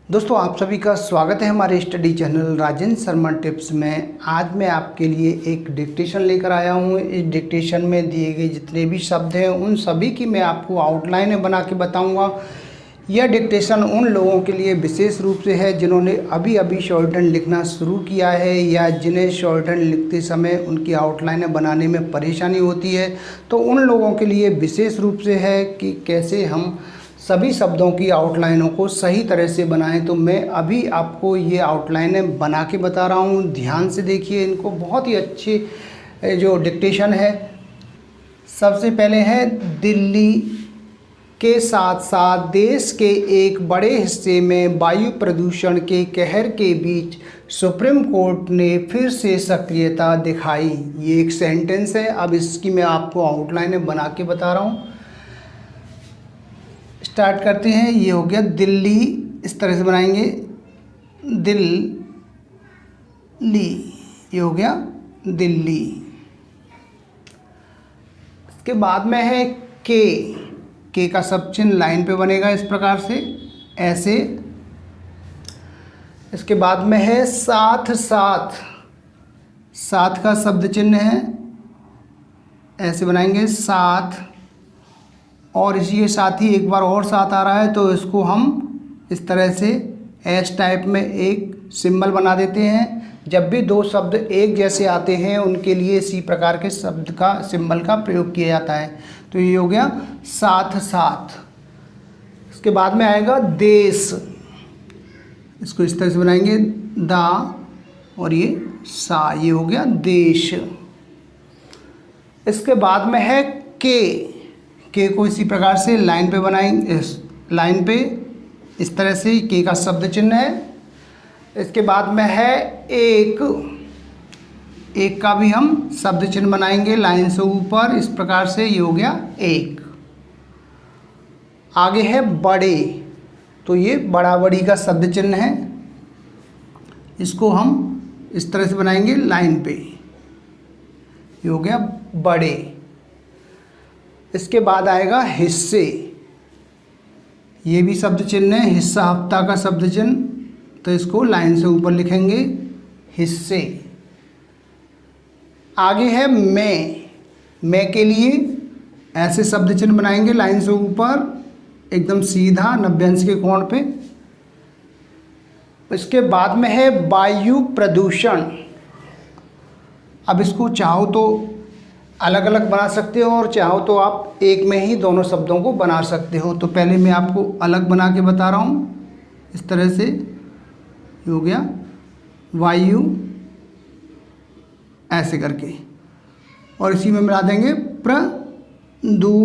दोस्तों आप सभी का स्वागत है हमारे study channel Rajendra Sharma tips में। आज मैं आपके लिए एक डिक्टेशन लेकर आया हूँ। इस डिक्टेशन में दिए गए जितने भी शब्द हैं उन सभी की मैं आपको आउटलाइन बना के बताऊँगा। यह डिक्टेशन उन लोगों के लिए विशेष रूप से है जिन्होंने अभी अभी शॉर्ट हैंड लिखना शुरू किया है या जिन्हें शॉर्ट हैंड लिखते समय उनकी आउटलाइनें बनाने में परेशानी होती है। तो उन लोगों के लिए विशेष रूप से है कि कैसे हम सभी शब्दों की आउटलाइनों को सही तरह से बनाएं। तो मैं अभी आपको ये आउटलाइनें बना के बता रहा हूँ, ध्यान से देखिए इनको। बहुत ही अच्छी जो डिक्टेशन है। सबसे पहले है, दिल्ली के साथ साथ देश के एक बड़े हिस्से में वायु प्रदूषण के कहर के बीच सुप्रीम कोर्ट ने फिर से सक्रियता दिखाई। ये एक सेंटेंस है। अब इसकी मैं आपको आउटलाइनें बना के बता रहा हूँ। स्टार्ट करते हैं। ये हो गया दिल्ली, इस तरह से बनाएंगे दिल्ली, ये हो गया दिल्ली। इसके बाद में है के का सब चिन्ह लाइन पे बनेगा इस प्रकार से, ऐसे। इसके बाद में है साथ साथ, साथ का शब्द चिन्ह है, ऐसे बनाएंगे साथ। और इसी के साथ ही एक बार और साथ आ रहा है तो इसको हम इस तरह से एस टाइप में एक सिंबल बना देते हैं। जब भी दो शब्द एक जैसे आते हैं उनके लिए इसी प्रकार के शब्द का सिंबल का प्रयोग किया जाता है। तो ये हो गया साथ साथ। इसके बाद में आएगा देश, इसको इस तरह से बनाएंगे दा और ये सा, ये हो गया देश। इसके बाद में है के को इसी प्रकार से लाइन पे बनाएंगे, लाइन पे इस तरह से के का शब्द चिन्ह है। इसके बाद में है एक का भी हम शब्द चिन्ह बनाएंगे लाइन से ऊपर इस प्रकार से, ये हो गया एक। आगे है बड़े, तो ये बड़ा बड़ी का शब्द चिन्ह है, इसको हम इस तरह से बनाएंगे लाइन पे, ये हो गया बड़े। इसके बाद आएगा हिस्से, ये भी शब्द चिन्ह है, हिस्सा हफ्ता का शब्द चिन्ह, तो इसको लाइन से ऊपर लिखेंगे हिस्से। आगे है मैं के लिए ऐसे शब्द चिन्ह बनाएंगे लाइन से ऊपर एकदम सीधा 90 अंश के कोण पे। इसके बाद में है वायु प्रदूषण। अब इसको चाहो तो अलग अलग बना सकते हो और चाहो तो आप एक में ही दोनों शब्दों को बना सकते हो। तो पहले मैं आपको अलग बना के बता रहा हूँ इस तरह से, ये हो गया वायु, ऐसे करके, और इसी में मिला देंगे प्रदूषण।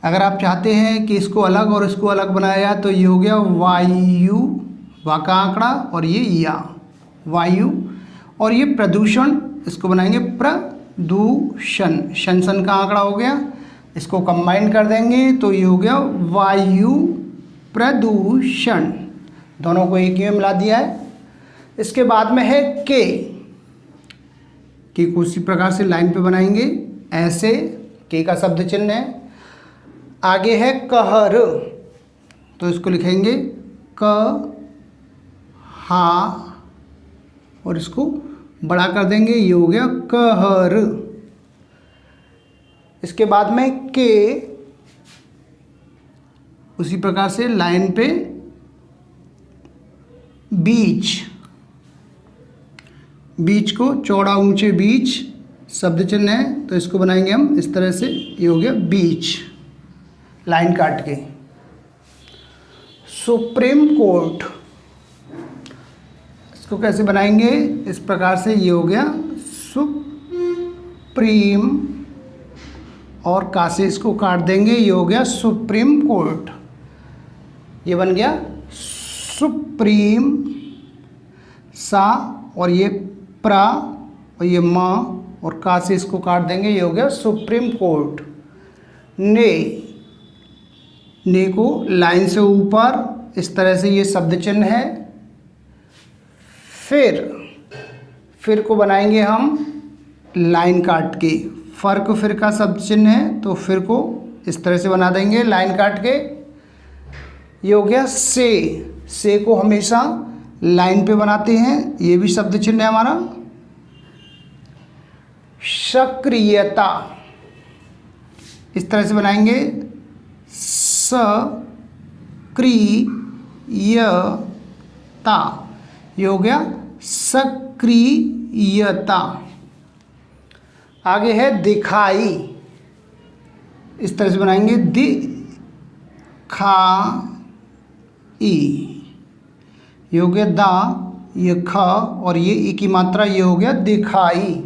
अगर आप चाहते हैं कि इसको अलग और इसको अलग बनाया जाए तो ये हो गया वायु, वा का आंकड़ा और ये या, वायु, और ये प्रदूषण, इसको बनाएंगे प्रदूषण, शन का आंकड़ा हो गया। इसको कंबाइन कर देंगे तो ये हो गया वायु प्रदूषण। दोनों को एक ही में मिला दिया है। इसके बाद में है के को उसी प्रकार से लाइन पे बनाएंगे ऐसे, के का शब्द चिन्ह है। आगे है कहर, तो इसको लिखेंगे क हा और इसको बड़ा कर देंगे, ये हो गया कहर। इसके बाद में के उसी प्रकार से लाइन पे बीच, बीच को चौड़ा ऊंचे बीच शब्द चिन्ह है, तो इसको बनाएंगे हम इस तरह से, ये हो गया बीच, लाइन काट के। सुप्रीम कोर्ट, इसको कैसे बनाएंगे इस प्रकार से, ये हो गया सुप्रीम, और का से इसको काट देंगे, ये हो गया सुप्रीम कोर्ट। ये बन गया सुप्रीम, सा और ये प्रा और ये मा और का से इसको काट देंगे, ये हो गया सुप्रीम कोर्ट। ने को लाइन से ऊपर इस तरह से ये शब्द चिन्ह है। फिर को बनाएंगे हम लाइन काट के, फिर का शब्द चिन्ह है तो फिर को इस तरह से बना देंगे लाइन काट के। ये हो गया से को हमेशा लाइन पे बनाते हैं, ये भी शब्द चिन्ह है हमारा। सक्रियता, इस तरह से बनाएंगे, सक्रियता, ये हो गया सक्रियता। आगे है दिखाई, इस तरह से बनाएंगे, दिखाई, ये हो गया दा, ये ख और ये ई की मात्रा, ये हो गया दिखाई।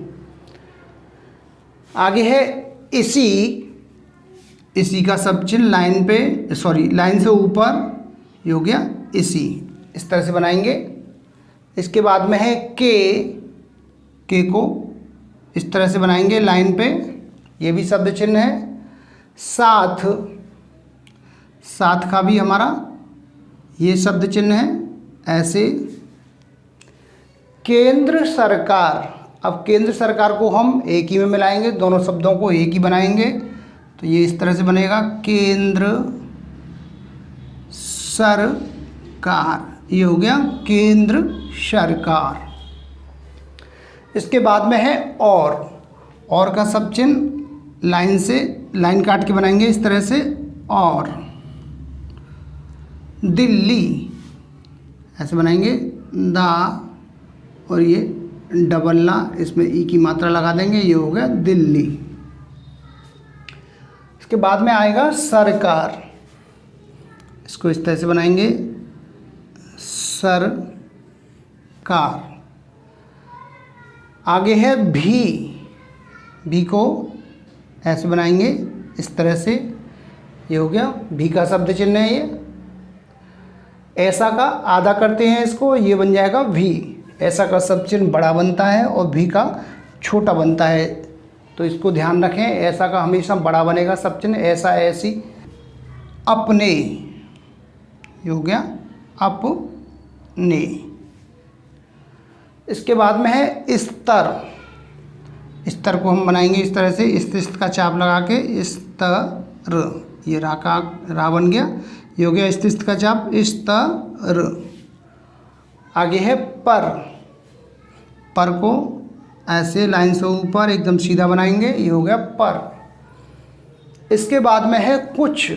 आगे है इसी का सब चिन्ह लाइन पे, लाइन से ऊपर, ये हो गया इसी, इस तरह से बनाएंगे। इसके बाद में है के को इस तरह से बनाएंगे लाइन पे, ये भी शब्द चिन्ह है। साथ का भी हमारा ये शब्द चिन्ह है, ऐसे। केंद्र सरकार, अब केंद्र सरकार को हम एक ही में मिलाएंगे, दोनों शब्दों को एक ही बनाएंगे, तो ये इस तरह से बनेगा, केंद्र सरकार, ये हो गया केंद्र सरकार। इसके बाद में है और का सब चिन्ह लाइन काट के बनाएंगे इस तरह से, और दिल्ली ऐसे बनाएंगे, दा और ये डबल ला, इसमें ई की मात्रा लगा देंगे, ये हो गया दिल्ली। इसके बाद में आएगा सरकार, इसको इस तरह से बनाएंगे, सरकार। आगे है भी को ऐसे बनाएंगे इस तरह से, ये हो गया भी का शब्द चिन्ह है। ये ऐसा का आधा करते हैं इसको, ये बन जाएगा भी। ऐसा का शब्द चिन्ह बड़ा बनता है और भी का छोटा बनता है, तो इसको ध्यान रखें। ऐसा का हमेशा बड़ा बनेगा शब्द चिन्ह, ऐसा ऐसी। अपने, ये हो गया अपने। इसके बाद में है स्तर को हम बनाएंगे इस तरह से, इस का चाप लगा के, स्तर, ये रा बन गया, ये हो गया स्थित का चाप, स्तर। आगे है पर को ऐसे लाइन से ऊपर एकदम सीधा बनाएंगे, ये हो गया पर। इसके बाद में है कुछ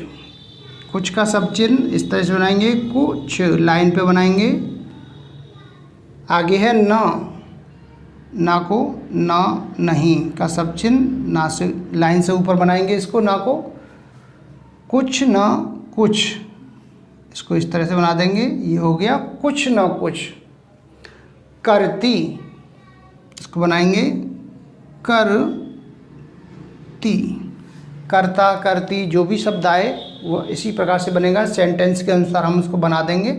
का सब चिन्ह इस तरह से बनाएंगे, कुछ लाइन पे बनाएंगे। आगे है ना को नहीं का सब चिन्ह, ना से लाइन से ऊपर बनाएंगे इसको, ना को, कुछ न कुछ, इसको इस तरह से बना देंगे, ये हो गया कुछ न कुछ। करती, इसको बनाएंगे करती, करता करती, जो भी शब्द आए वो इसी प्रकार से बनेगा, सेंटेंस के अनुसार हम उसको बना देंगे।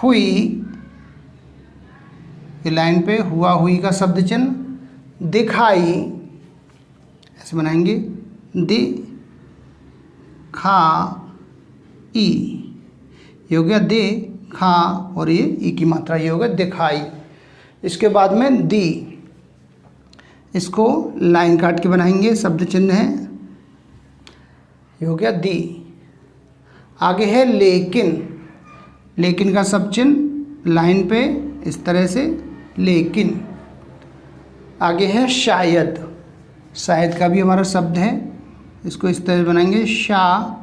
हुई, ये लाइन पे हुआ हुई का शब्द चिन्ह। दिखाई, ऐसे बनाएंगे, दिखाई, ये हो गया खा और ये ई की मात्रा, ये हो गया दिखाई। इसके बाद में इसको लाइन काट के बनाएंगे, शब्द चिन्ह है, ये हो गया दी। आगे है लेकिन का सब चिन्ह लाइन पे इस तरह से, लेकिन। आगे है शायद का भी हमारा शब्द है, इसको इस तरह से बनाएंगे, शायद,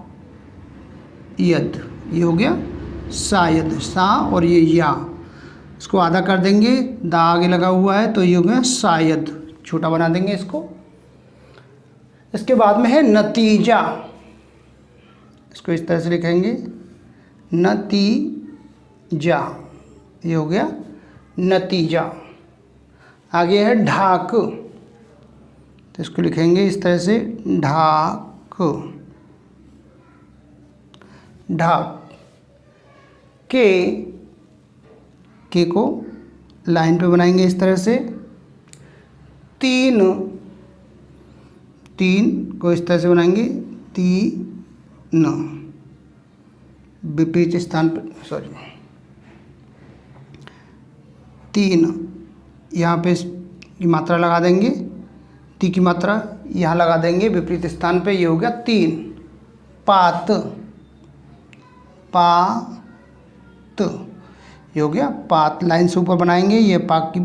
ये हो गया शायद, सा और ये या, इसको आधा कर देंगे, दा आगे लगा हुआ है तो ये हो गया शायद, छोटा बना देंगे इसको। इसके बाद में है नतीजा, इसको इस तरह से लिखेंगे, नतीजा, ये हो गया नतीजा। आगे है ढाक, तो इसको लिखेंगे इस तरह से, ढाक, के को लाइन पे बनाएंगे इस तरह से। तीन को इस तरह से बनाएंगे, तीन, विपरीत स्थान पर, तीन, यहाँ पे की मात्रा लगा देंगे, ती की मात्रा यहाँ लगा देंगे विपरीत स्थान पे, ये हो गया तीन। पात, ये हो गया पात। लाइन से ऊपर बनाएंगे, ये पाक की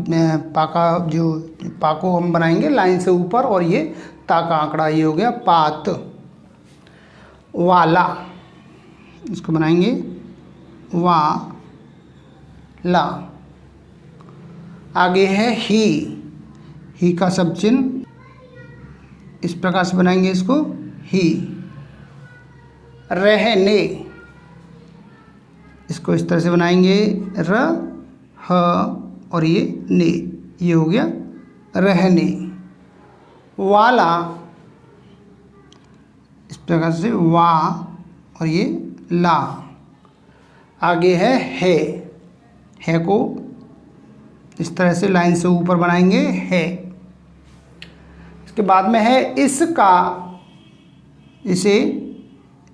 पा का जो पा को हम बनाएंगे लाइन से ऊपर, और ये ता का आंकड़ा, ये हो गया पात। वाला, इसको बनाएंगे वा ला। आगे है ही का सब चिन्ह, इस प्रकार से बनाएंगे इसको ही। रहने, इसको इस तरह से बनाएंगे र ह और ये ने, ये हो गया रहने। वाला, इस प्रकार से वा और ये ला। आगे है को इस तरह से लाइन से ऊपर बनाएंगे है। इसके बाद में है इसका, इसे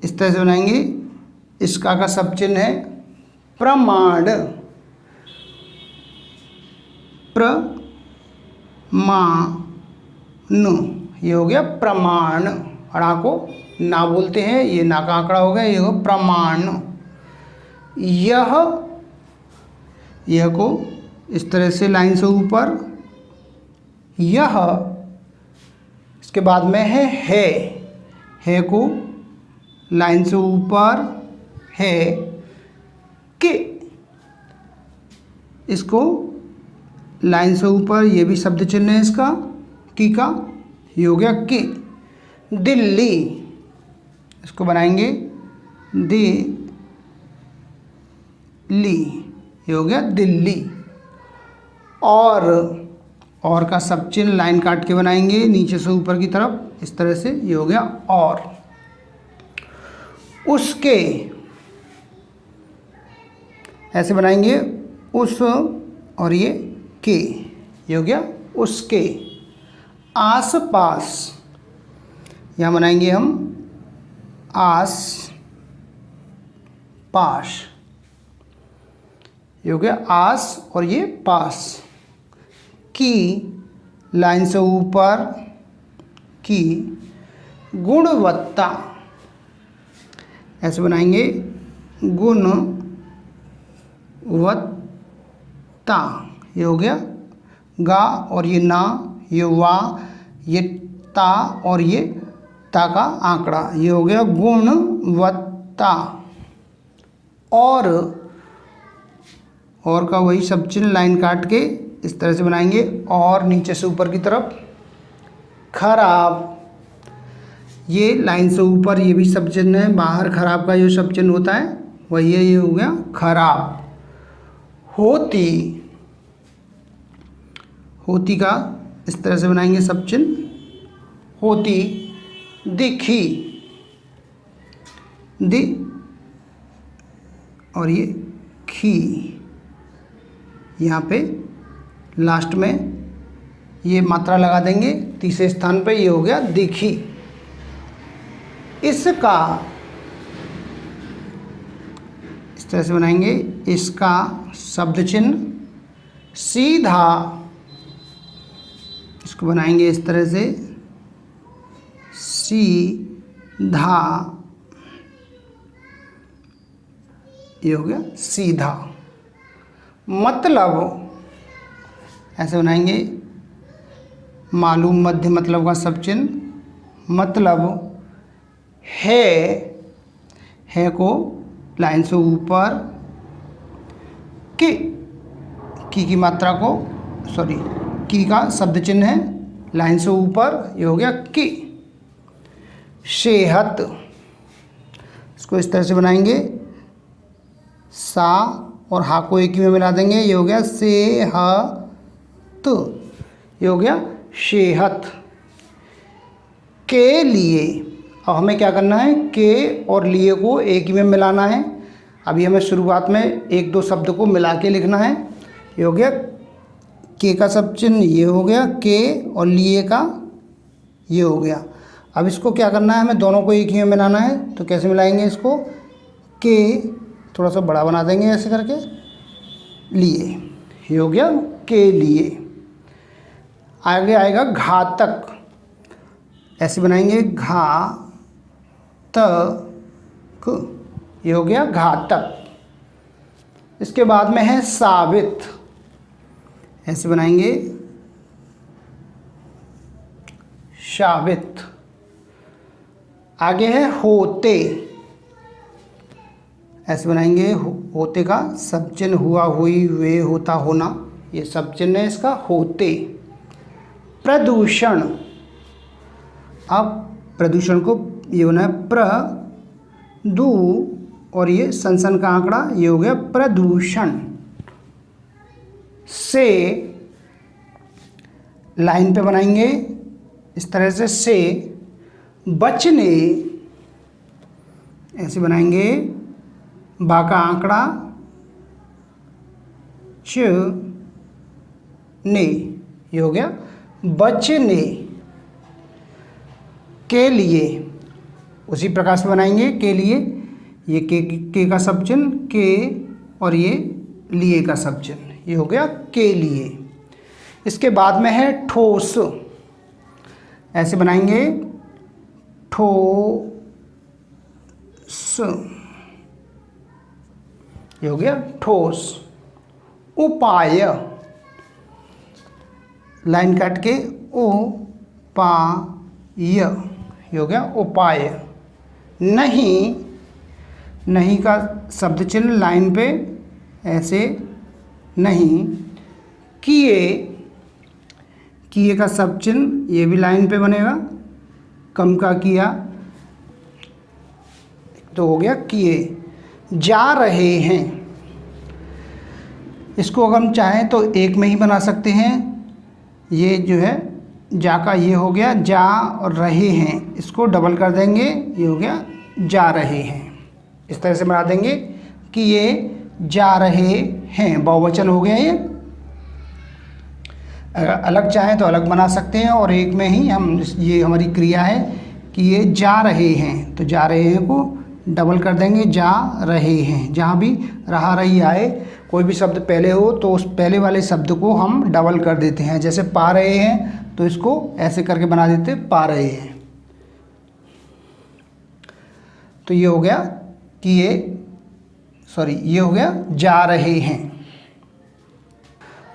इस तरह से बनाएंगे, इसका का सब चिन्ह है प्रमाण, ये हो गया प्रमाण। अड़ा को ना बोलते हैं, ये ना का आंकड़ा हो गया, ये हो प्रमाण। यह को इस तरह से लाइन से ऊपर, यह। इसके बाद में है को लाइन से ऊपर है कि, इसको लाइन से ऊपर, ये भी शब्द चिन्ह है इसका की का, ये हो गया कि। दिल्ली, इसको बनाएंगे दिल्ली, ये हो गया दिल्ली। और का सब चिन्ह लाइन काट के बनाएंगे नीचे से ऊपर की तरफ, इस तरह से, ये हो गया और। उसके, ऐसे बनाएंगे उस और ये के, ये हो गया उसके। आस पास, यहाँ बनाएंगे हम आस पास, ये हो गया आस और ये पास। की, लाइन से ऊपर की। गुणवत्ता, ऐसे बनाएंगे गुणवत्ता, ये हो गया गा और ये ना, ये वा, ये ता और ये ता का आंकड़ा, ये हो गया गुणवत्ता। और का वही सब चिन्ह लाइन काट के इस तरह से बनाएंगे, और नीचे से ऊपर की तरफ। खराब, ये लाइन से ऊपर, ये भी सब चिन्ह है, बाहर खराब का जो सब चिन्ह होता है वही है, ये हो गया खराब। होती का इस तरह से बनाएंगे सब चिन्ह, होती। दिखी, दि और ये खी, यहाँ पे लास्ट में ये मात्रा लगा देंगे तीसरे स्थान पे, ये हो गया दिखी। इसका, इस तरह से बनाएंगे, इसका शब्द चिन्ह सीधा, इसको बनाएंगे इस तरह से सीधा, ये हो गया सीधा। मतलब, ऐसे बनाएंगे मालूम मध्य मतलब का सब चिन्ह। मतलब है को लाइन से ऊपर, की मात्रा को, सॉरी, की का शब्द चिन्ह है लाइन से ऊपर, ये हो गया की। सेहत, इसको इस तरह से बनाएंगे, सा और हा को एक ही में मिला देंगे, ये हो गया सेहत, ये हो गया सेहत। के लिए, अब हमें क्या करना है, के और लिए को एक ही में मिलाना है। अभी हमें शुरुआत में एक दो शब्द को मिला के लिखना है। ये हो गया के का सब चिन्ह, ये हो गया के, और लिए का ये हो गया। अब इसको क्या करना है, हमें दोनों को एक ही में मिलाना है। तो कैसे मिलाएंगे इसको, के थोड़ा सा बड़ा बना देंगे ऐसे करके, लिए, ये हो गया के लिए। आगे आएगा घातक, ऐसे बनाएंगे घातक, ये हो गया घातक। इसके बाद में है साबित, ऐसे बनाएंगे साबित। आगे है होते, ऐसे बनाएंगे होते का सब चिन्ह हुआ, हुई, हुए, होता, होना, ये सब चिन्ह है इसका होते। प्रदूषण, अब प्रदूषण को ये होना है प्रदू और ये सन का आंकड़ा, ये हो गया प्रदूषण। से लाइन पे बनाएंगे इस तरह से बचने, ऐसे बनाएंगे बा का आंकड़ा च ने, ये हो गया बचने के लिए। उसी प्रकार से बनाएंगे के लिए, ये के का सब चिन्ह के और ये लिए का सब चिन्ह, ये हो गया के लिए। इसके बाद में है ठोस, ऐसे बनाएंगे ठोस, ये हो गया ठोस। उपाय, लाइन काट के उपाय, ये हो गया उपाय। नहीं, नहीं का शब्द चिन्ह लाइन पे ऐसे नहीं। किए, किए का सब चिन्ह ये भी लाइन पे बनेगा, कम का किया, तो हो गया किए। जा रहे हैं, इसको अगर हम चाहें तो एक में ही बना सकते हैं। ये जो है जा का ये हो गया जा और रहे हैं, इसको डबल कर देंगे, ये हो गया जा रहे हैं। इस तरह से बना देंगे कि ये जा रहे हैं, बहुवचन हो गया ये। अगर अलग चाहें तो अलग बना सकते हैं और एक में ही हम, ये हमारी क्रिया है कि ये जा रहे हैं, तो जा रहे हैं को डबल कर देंगे जा रहे हैं। जहाँ भी रहा रही आए, कोई भी शब्द पहले हो तो उस पहले वाले शब्द को हम डबल कर देते हैं। जैसे पा रहे हैं तो इसको ऐसे करके बना देते पा रहे हैं। तो ये हो गया कि ये हो गया जा रहे हैं।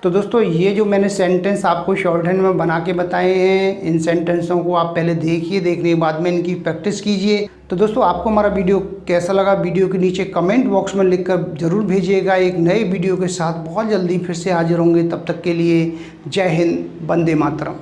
तो दोस्तों ये जो मैंने सेंटेंस आपको शॉर्ट हैंड में बना के बताए हैं, इन सेंटेंसों को आप पहले देखिए, देखने के बाद में इनकी प्रैक्टिस कीजिए। तो दोस्तों आपको हमारा वीडियो कैसा लगा, वीडियो के नीचे कमेंट बॉक्स में लिखकर ज़रूर भेजिएगा। एक नए वीडियो के साथ बहुत जल्दी फिर से हाजिर होंगे। तब तक के लिए जय हिंद, वंदे मातरम।